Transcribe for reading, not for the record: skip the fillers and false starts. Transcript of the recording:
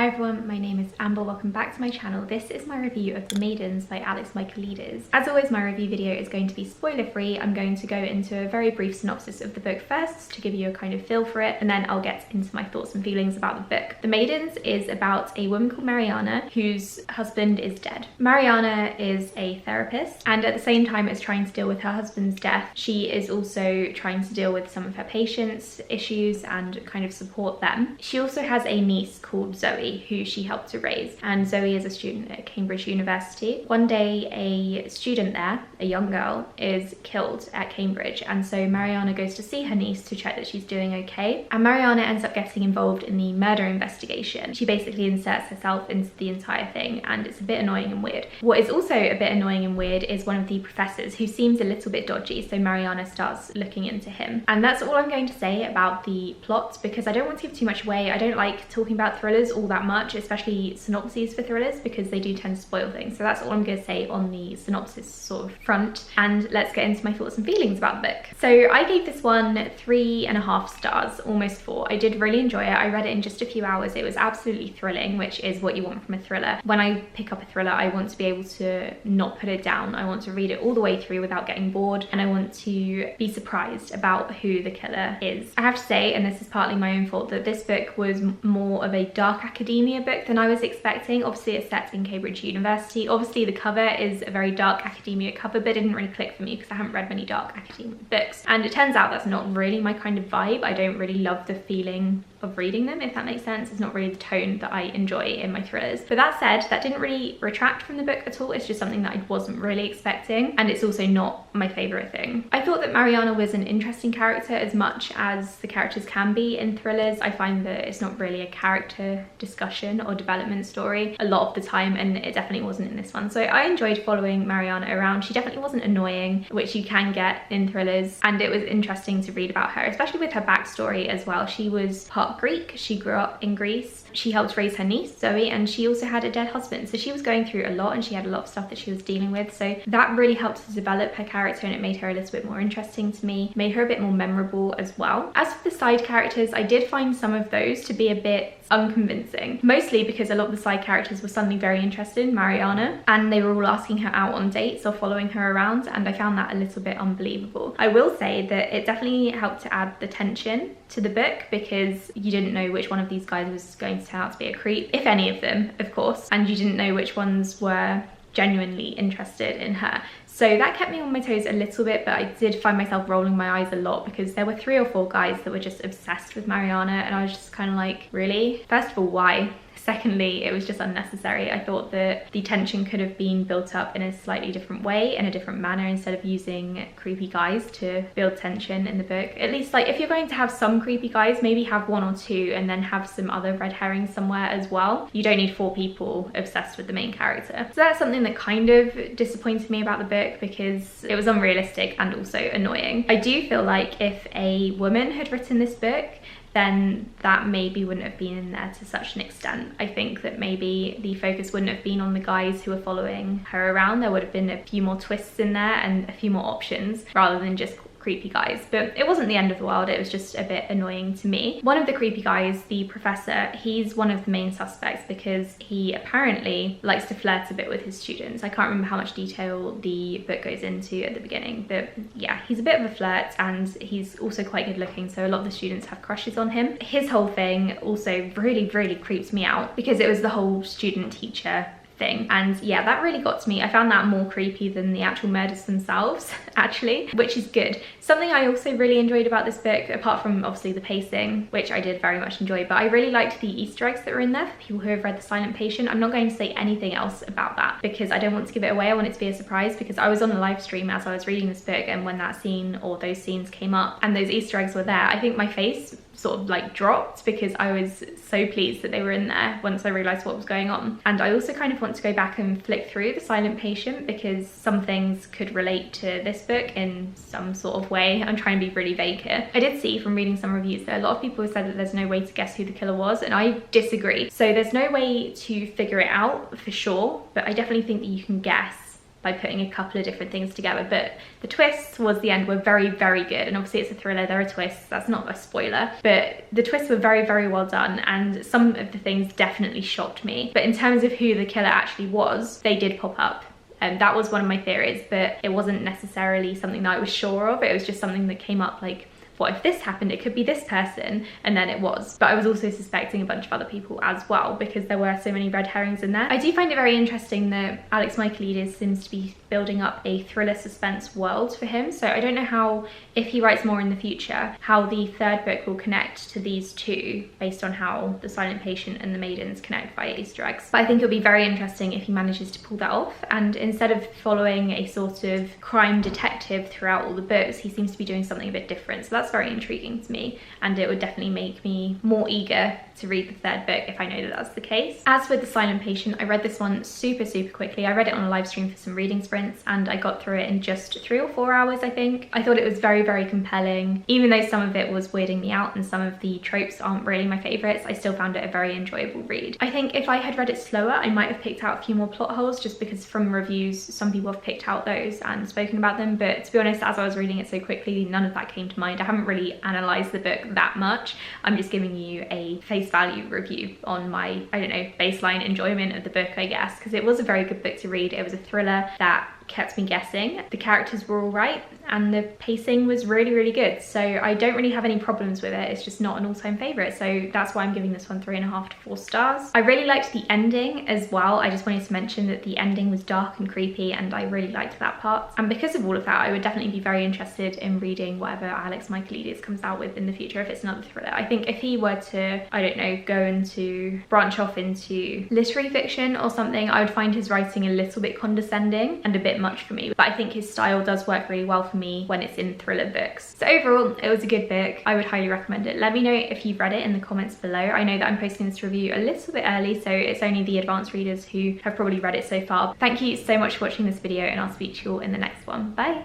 Hi everyone, my name is Amber. Welcome back to my channel. This is my review of The Maidens by Alex Michaelides. As always, my review video is going to be spoiler free. I'm going to go into a very brief synopsis of the book first to give you a kind of feel for it, and then I'll get into my thoughts and feelings about the book. The Maidens is about a woman called Mariana whose husband is dead. Mariana is a therapist, and at the same time as trying to deal with her husband's death, she is also trying to deal with some of her patients' issues and kind of support them. She also has a niece called Zoe, who she helped to raise, and Zoe is a student at Cambridge University. One day a student there, a young girl, is killed at Cambridge, and so Mariana goes to see her niece to check that she's doing okay, and Mariana ends up getting involved in the murder investigation. She basically inserts herself into the entire thing, and it's a bit annoying and weird. What is also a bit annoying and weird is one of the professors, who seems a little bit dodgy, so Mariana starts looking into him. And that's all I'm going to say about the plot, because I don't want to give too much away. I don't like talking about thrillers all that much, especially synopses for thrillers, because they do tend to spoil things. So that's all I'm going to say on the synopsis sort of front, and let's get into my thoughts and feelings about the book. So I gave this one 3.5 stars, almost 4. I did really enjoy it. I read it in just a few hours. It was absolutely thrilling, which is what you want from a thriller. When I pick up a thriller, I want to be able to not put it down. I want to read it all the way through without getting bored, and I want to be surprised about who the killer is. I have to say, and this is partly my own fault, that this book was more of a dark academia book than I was expecting. Obviously it's set in Cambridge University. Obviously the cover is a very dark academia cover, but it didn't really click for me because I haven't read many dark academia books, and it turns out that's not really my kind of vibe. I don't really love the feeling of reading them, if that makes sense. It's not really the tone that I enjoy in my thrillers. But that said, that didn't really retract from the book at all. It's just something that I wasn't really expecting, and it's also not my favorite thing. I thought that Mariana was an interesting character, as much as the characters can be in thrillers. I find that it's not really a character discussion or development story a lot of the time, and it definitely wasn't in this one. So I enjoyed following Mariana around. She definitely wasn't annoying, which you can get in thrillers, and it was interesting to read about her, especially with her backstory as well. She was part Greek. She grew up in Greece. She helped raise her niece Zoe, and she also had a dead husband, so she was going through a lot, and she had a lot of stuff that she was dealing with. So that really helped to develop her character, and it made her a little bit more interesting to me, made her a bit more memorable as well. As for the side characters, I did find some of those to be a bit unconvincing, mostly because a lot of the side characters were suddenly very interested in Mariana, and they were all asking her out on dates or following her around, and I found that a little bit unbelievable. I will say that it definitely helped to add the tension to the book, because you didn't know which one of these guys was going to turn out to be a creep, if any of them, of course, and you didn't know which ones were genuinely interested in her. So that kept me on my toes a little bit, but I did find myself rolling my eyes a lot, because there were 3 or 4 guys that were just obsessed with Mariana, and I was just kind of like, really? First of all, why? Secondly, it was just unnecessary. I thought that the tension could have been built up in a slightly different way, in a different manner, instead of using creepy guys to build tension in the book. At least, like, if you're going to have some creepy guys, maybe have 1 or 2 and then have some other red herrings somewhere as well. You don't need 4 people obsessed with the main character. So that's something that kind of disappointed me about the book, because it was unrealistic and also annoying. I do feel like if a woman had written this book, then that maybe wouldn't have been in there to such an extent. I think that maybe the focus wouldn't have been on the guys who were following her around. There would have been a few more twists in there and a few more options, rather than just creepy guys. But it wasn't the end of the world, it was just a bit annoying to me. One of the creepy guys, the professor, he's one of the main suspects, because he apparently likes to flirt a bit with his students. I can't remember how much detail the book goes into at the beginning, but yeah, he's a bit of a flirt, and he's also quite good looking, so a lot of the students have crushes on him. His whole thing also really creeps me out, because it was the whole student-teacher thing, and yeah, that really got to me. I found that more creepy than the actual murders themselves, actually, which is good. Something I also really enjoyed about this book, apart from obviously the pacing, which I did very much enjoy, but I really liked the Easter eggs that were in there for people who have read The Silent Patient. I'm not going to say anything else about that, because I don't want to give it away. I want it to be a surprise, because I was on a live stream as I was reading this book, and when that scene or those scenes came up and those Easter eggs were there, I think my face sort of like dropped, because I was so pleased that they were in there once I realized what was going on. And I also kind of want to go back and flick through The Silent Patient, because some things could relate to this book in some sort of way. I'm trying to be really vague here. I did see from reading some reviews that a lot of people have said that there's no way to guess who the killer was, and I disagree. So there's no way to figure it out for sure, but I definitely think that you can guess by putting a couple of different things together, but the twists towards the end were very, very good. And obviously it's a thriller, there are twists, that's not a spoiler, but the twists were very, very well done, and some of the things definitely shocked me. But in terms of who the killer actually was, they did pop up. And that was one of my theories, but it wasn't necessarily something that I was sure of. It was just something that came up, like, what if this happened? It could be this person, and then it was. But I was also suspecting a bunch of other people as well, because there were so many red herrings in there. I do find it very interesting that Alex Michaelides seems to be building up a thriller suspense world for him. So I don't know how, if he writes more in the future, how the third book will connect to these two based on how The Silent Patient and The Maidens connect via Easter eggs. But I think it'll be very interesting if he manages to pull that off. And instead of following a sort of crime detective throughout all the books, he seems to be doing something a bit different. So that's very intriguing to me, and it would definitely make me more eager to read the third book if I know that that's the case. As with The Silent Patient, I read this one super quickly. I read it on a live stream for some reading sprints, and I got through it in just 3 or 4 hours, I think. I thought it was very, very compelling. Even though some of it was weirding me out and some of the tropes aren't really my favorites, I still found it a very enjoyable read. I think if I had read it slower, I might have picked out a few more plot holes, just because from reviews, some people have picked out those and spoken about them. But to be honest, as I was reading it so quickly, none of that came to mind. I haven't really analysed the book that much. I'm just giving you a face value review on my, I don't know, baseline enjoyment of the book, I guess, because it was a very good book to read. It was a thriller that kept me guessing. The characters were all right, and the pacing was really, really good. So I don't really have any problems with it. It's just not an all-time favorite. So that's why I'm giving this one 3.5 to 4 stars. I really liked the ending as well. I just wanted to mention that the ending was dark and creepy, and I really liked that part. And because of all of that, I would definitely be very interested in reading whatever Alex Michaelides comes out with in the future, if it's another thriller. I think if he were to, I don't know, go into, branch off into literary fiction or something, I would find his writing a little bit condescending and a bit much for me. But I think his style does work really well for me when it's in thriller books. So overall, it was a good book. I would highly recommend it. Let me know if you've read it in the comments below. I know that I'm posting this review a little bit early, so it's only the advanced readers who have probably read it so far. Thank you so much for watching this video, and I'll speak to you all in the next one. Bye!